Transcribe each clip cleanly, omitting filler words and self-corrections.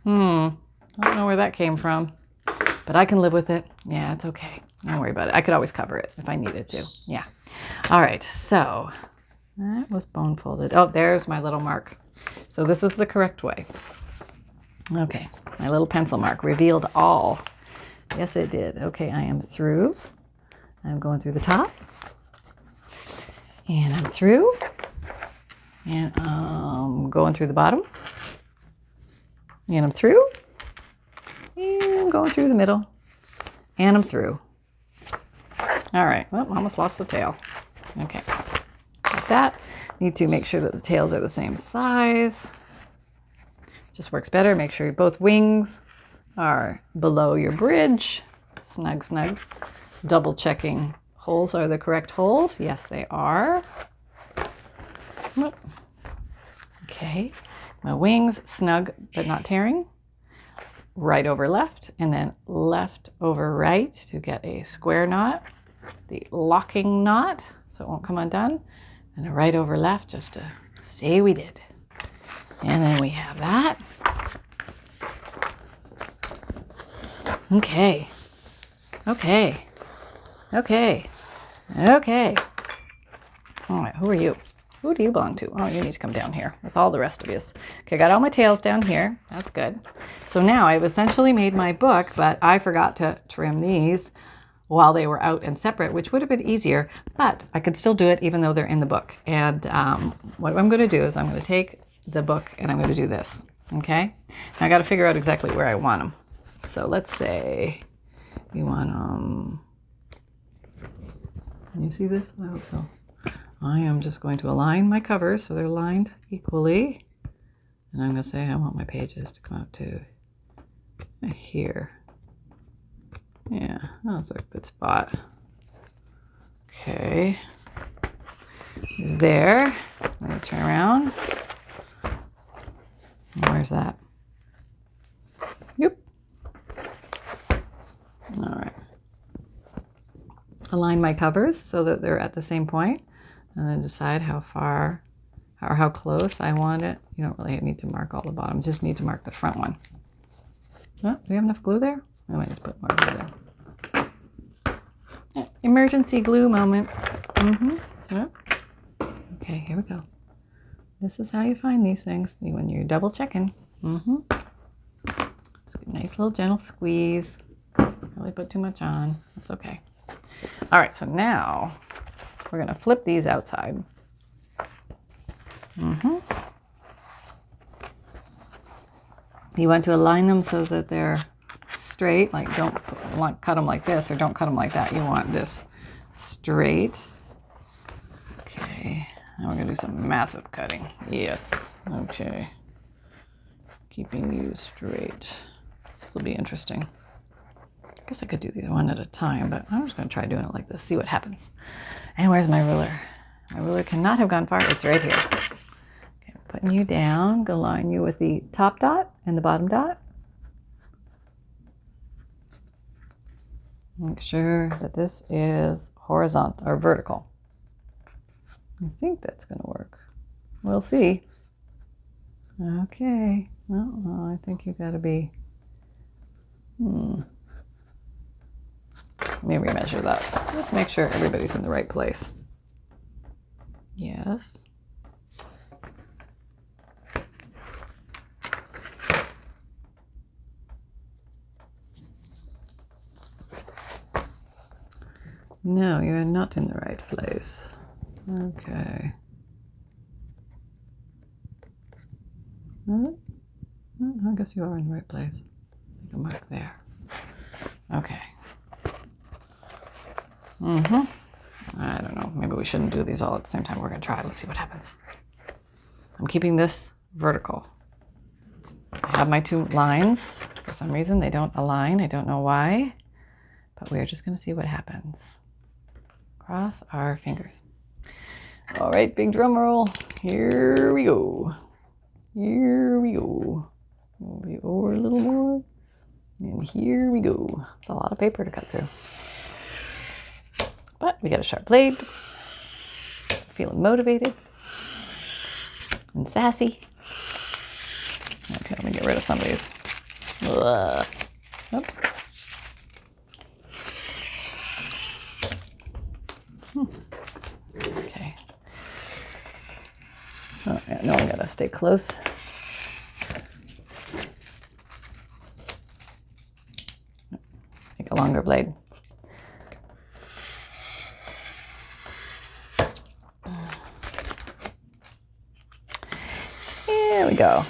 I don't know where that came from, but I can live with it. Yeah, it's okay. Don't worry about it. I could always cover it if I needed to. Yeah. All right, so that was bone folded. Oh, there's my little mark. So this is the correct way. Okay, my little pencil mark revealed all. Yes, it did. Okay, I am through. I'm going through the top. And I'm through. And I'm going through the bottom. And I'm through. And I'm going through the middle. And I'm through. All right, well, almost lost the tail. Okay, like that. Need to make sure that the tails are the same size. Just works better. Make sure both wings are below your bridge. Snug, snug. Double checking holes are the correct holes. Yes, they are. Okay, my wings snug but not tearing. Right over left, and then left over right to get a square knot, the locking knot, so it won't come undone, and a right over left just to say we did. And then we have that. Okay. Okay. Okay. Okay. All right, who are you? Who do you belong to? Oh, you need to come down here with all the rest of us. Okay, got all my tails down here. That's good. So now I've essentially made my book, but I forgot to trim these while they were out and separate, which would have been easier, but I could still do it even though they're in the book. And what I'm going to do is I'm going to take the book and I'm going to do this. Okay? Now I got to figure out exactly where I want them. So let's say you want them. Can you see this? I hope so. I am just going to align my covers so they're lined equally. And I'm going to say I want my pages to come out to here. Yeah, that's a good spot. Okay. There. I'm going to turn around. Where's that? Yep. All right. Align my covers so that they're at the same point. And then decide how far or how close I want it. You don't really need to mark all the bottoms, just need to mark the front one. Oh, do we have enough glue there? I might just put more glue there. Yeah, emergency glue moment. Yep. Okay, here we go. This is how you find these things when you're double checking. Just a nice little gentle squeeze. Don't really put too much on. That's okay. All right, so now we're going to flip these outside. You want to align them so that they're straight, like don't cut them like this or don't cut them like that. You want this straight. Okay, now we're going to do some massive cutting. Yes, okay. Keeping you straight. This will be interesting. I guess I could do these one at a time, but I'm just going to try doing it like this, see what happens. And where's my ruler? My ruler cannot have gone far. It's right here. Okay, I'm putting you down. Going to line you with the top dot and the bottom dot. Make sure that this is horizontal or vertical. I think that's going to work. We'll see. Okay. Well, I think you got to be... Let me remeasure that. Let's make sure everybody's in the right place. Yes. No, you're not in the right place. Okay. I guess you are in the right place. You can mark there. Okay. I don't know. Maybe we shouldn't do these all at the same time. We're going to try. Let's see what happens. I'm keeping this vertical. I have my two lines. For some reason, they don't align. I don't know why. But we're just going to see what happens. Cross our fingers. All right, big drum roll. Here we go. Here we go. Maybe over a little more. And here we go. It's a lot of paper to cut through. But we got a sharp blade. Feeling motivated and sassy. Okay, let me get rid of some of these Ugh. Oop. Okay. Oh, yeah, no, I gotta stay close. Take a longer blade. There we go.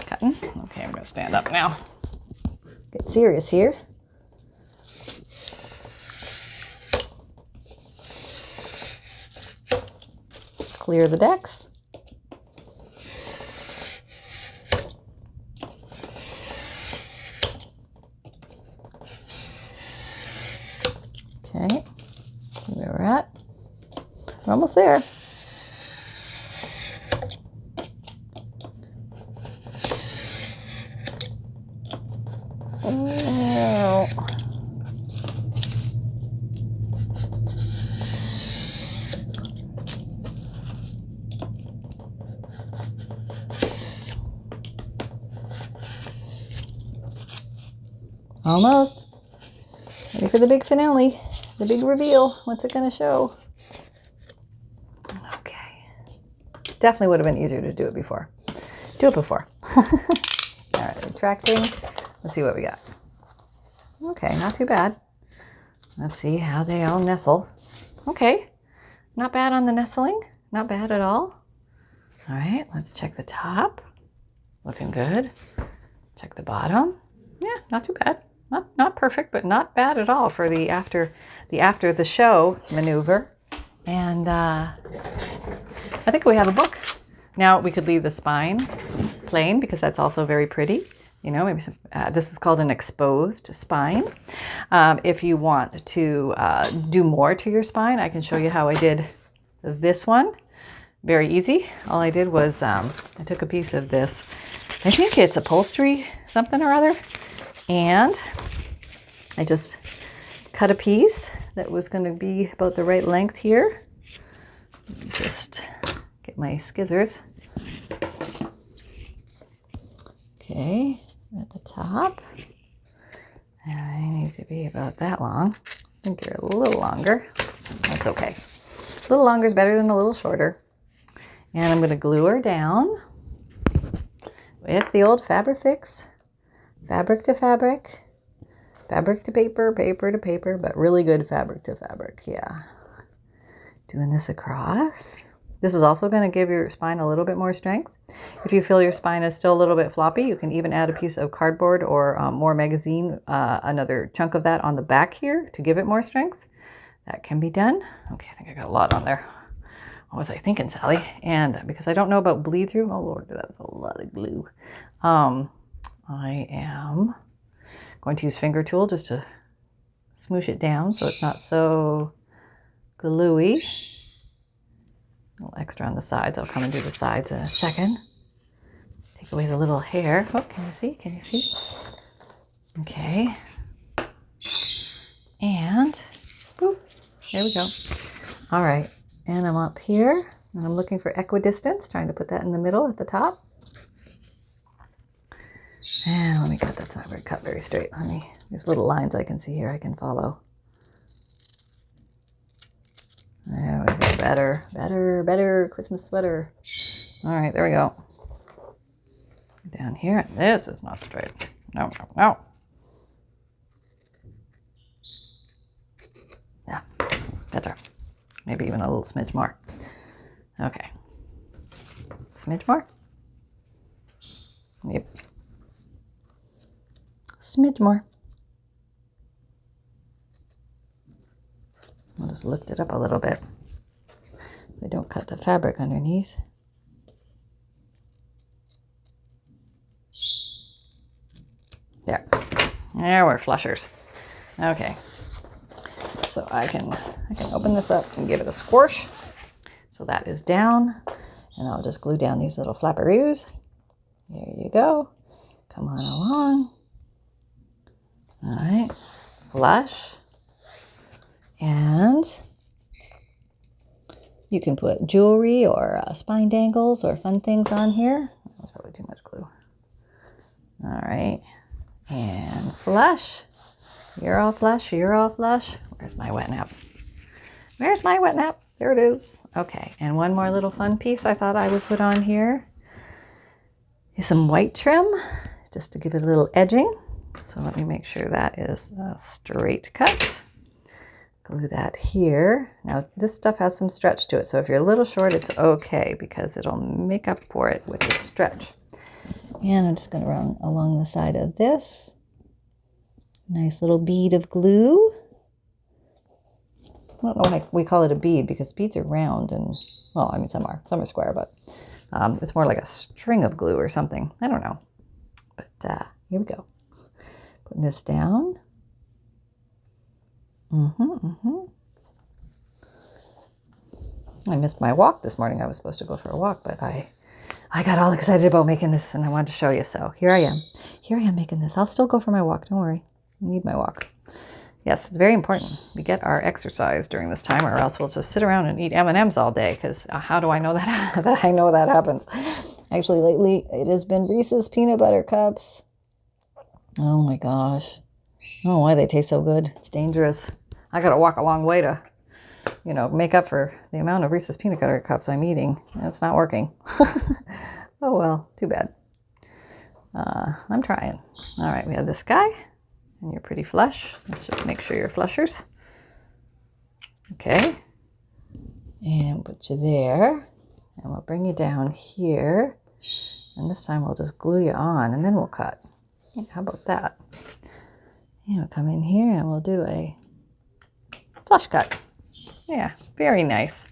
Cutting. Okay, I'm gonna stand up now. Get serious here. Clear the decks. Okay, see where we're at. We're almost there. Oh. Almost. Ready for the big finale, the big reveal. What's it going to show? Okay. Definitely would have been easier to do it before. Do it before. All right, retracting. Let's see what we got. Okay, not too bad. Let's see how they all nestle. Okay, not bad on the nestling. Not bad at all. All right, let's check the top. Looking good. Check the bottom. Yeah, not too bad. Not perfect, but not bad at all for the after the show maneuver. And I think we have a book. Now we could leave the spine plain because that's also very pretty. You know, maybe some, this is called an exposed spine. If you want to do more to your spine, I can show you how I did this one. Very easy. All I did was I took a piece of this. I think it's upholstery something or other. And I just cut a piece that was going to be about the right length here. Just get my skizzers. Okay, at the top. And I need to be about that long. I think you're a little longer. That's okay. A little longer is better than a little shorter. And I'm going to glue her down with the old Fabrifix. Fabric to fabric, fabric to paper, paper to paper, but really good fabric to fabric, yeah. Doing this across. This is also going to give your spine a little bit more strength. If you feel your spine is still a little bit floppy, you can even add a piece of cardboard or more magazine, another chunk of that on the back here to give it more strength. That can be done. Okay, I think I got a lot on there. What was I thinking, Sally? And because I don't know about bleed through, oh Lord, that's a lot of glue. I am going to use finger tool just to smoosh it down so it's not so gluey. A little extra on the sides. I'll come and do the sides in a second. Take away the little hair. Oh, can you see? Can you see? Okay. And boop, there we go. All right. And I'm up here and I'm looking for equidistance, trying to put that in the middle at the top. And let me cut, that's not very cut very straight. These little lines I can see here, I can follow. There we go, better, better, better, Christmas sweater. All right, there we go. Down here, this is not straight. No, no, no. Yeah, better. Maybe even a little smidge more. Okay. Smidge more? Yep. Smidge more. I'll just lift it up a little bit. I don't cut the fabric underneath. There. There we're flushers. Okay. So I can open this up and give it a squish. So that is down. And I'll just glue down these little flapperoos. There you go. Come on along. All right. Flush. And you can put jewelry or spine dangles or fun things on here. That's probably too much glue. All right. flush. You're all flush. You're all flush. Where's my wet nap? Where's my wet nap? There it is. Okay, and one more little fun piece I thought I would put on here is some white trim, just to give it a little edging. So let me make sure that is a straight cut. Glue that here. Now this stuff has some stretch to it, so if you're a little short, it's okay because it'll make up for it with the stretch. And I'm just going to run along the side of this. Nice little bead of glue. I don't know why we call it a bead because beads are round and, well, I mean some are square, but it's more like a string of glue or something. I don't know. But here we go. Putting this down. I missed my walk this morning. I was supposed to go for a walk, but I got all excited about making this and I wanted to show you. So here I am. Here I am making this. I'll still go for my walk. Don't worry. I need my walk. Yes, it's very important. We get our exercise during this time or else we'll just sit around and eat M&Ms all day because how do I know that? I know that happens. Actually, lately it has been Reese's peanut butter cups. Oh my gosh. I don't know why they taste so good. It's dangerous. I got to walk a long way to, you know, make up for the amount of Reese's peanut butter cups I'm eating. It's not working. Oh well, too bad. I'm trying. All right, we have this guy. And you're pretty flush. Let's just make sure you're flushers. Okay. And put you there. And we'll bring you down here. And this time we'll just glue you on and then we'll cut. Yeah, how about that? And we'll come in here and we'll do a flush cut. Yeah, very nice.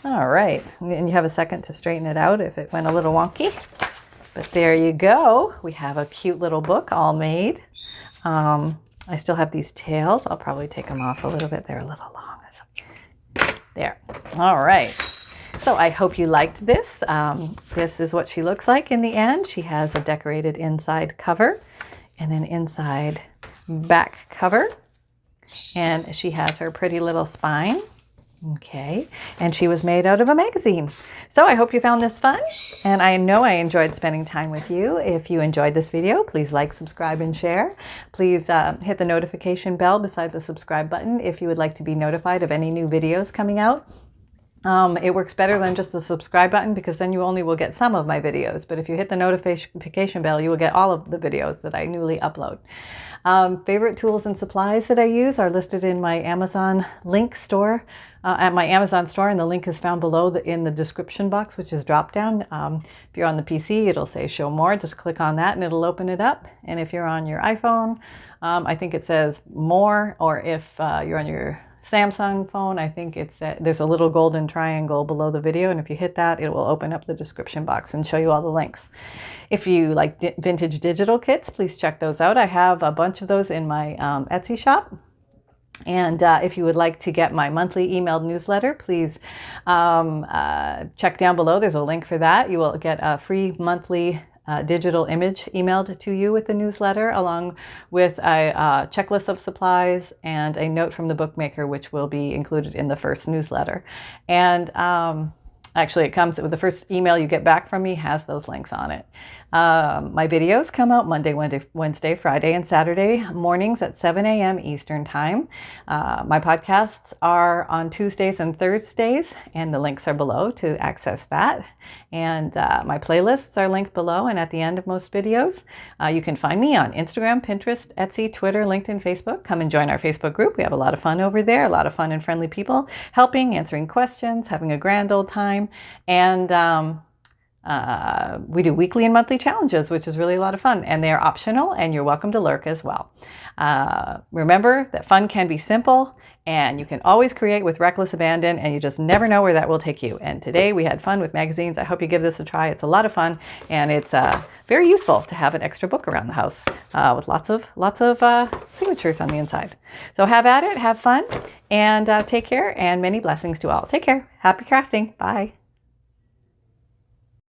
All right. And you have a second to straighten it out if it went a little wonky. But there you go. We have a cute little book all made. I still have these tails. I'll probably take them off a little bit. They're a little long. There. All right. So I hope you liked this. This is what she looks like in the end. She has a decorated inside cover and an inside back cover. And she has her pretty little spine. Okay, and she was made out of a magazine. So I hope you found this fun, and I know I enjoyed spending time with you. If you enjoyed this video, please like, subscribe, and share. Please hit the notification bell beside the subscribe button if you would like to be notified of any new videos coming out. It works better than just the subscribe button because then you only will get some of my videos. But if you hit the notification bell, you will get all of the videos that I newly upload. Favorite tools and supplies that I use are listed in my Amazon link store, at my Amazon store, and the link is found below in the description box, which is drop down. If you're on the PC, it'll say show more. Just click on that and it'll open it up. And if you're on your iPhone, I think it says more, or if you're on your Samsung phone, I think there's a little golden triangle below the video, and if you hit that, it will open up the description box and show you all the links. If you like vintage digital kits, please check those out. I have a bunch of those in my Etsy shop. And if you would like to get my monthly emailed newsletter, please check down below. There's a link for that. You will get a free monthly digital image emailed to you with the newsletter, along with a checklist of supplies and a note from the bookmaker, which will be included in the first newsletter. And actually, it comes with the first email you get back from me has those links on it. My videos come out Monday, Wednesday, Friday, and Saturday mornings at 7 a.m. Eastern Time. My podcasts are on Tuesdays and Thursdays, and the links are below to access that. And my playlists are linked below and at the end of most videos. You can find me on Instagram, Pinterest, Etsy, Twitter, LinkedIn, Facebook. Come and join our Facebook group. We have a lot of fun over there, a lot of fun and friendly people helping, answering questions, having a grand old time. And we do weekly and monthly challenges, which is really a lot of fun, and they are optional, and you're welcome to lurk as well. Remember that fun can be simple, and you can always create with reckless abandon, and you just never know where that will take you. And today we had fun with magazines. I hope you give this a try. It's a lot of fun, and it's very useful to have an extra book around the house with lots of signatures on the inside. So have at it, have fun, and take care, and many blessings to all. Take care. Happy crafting. Bye.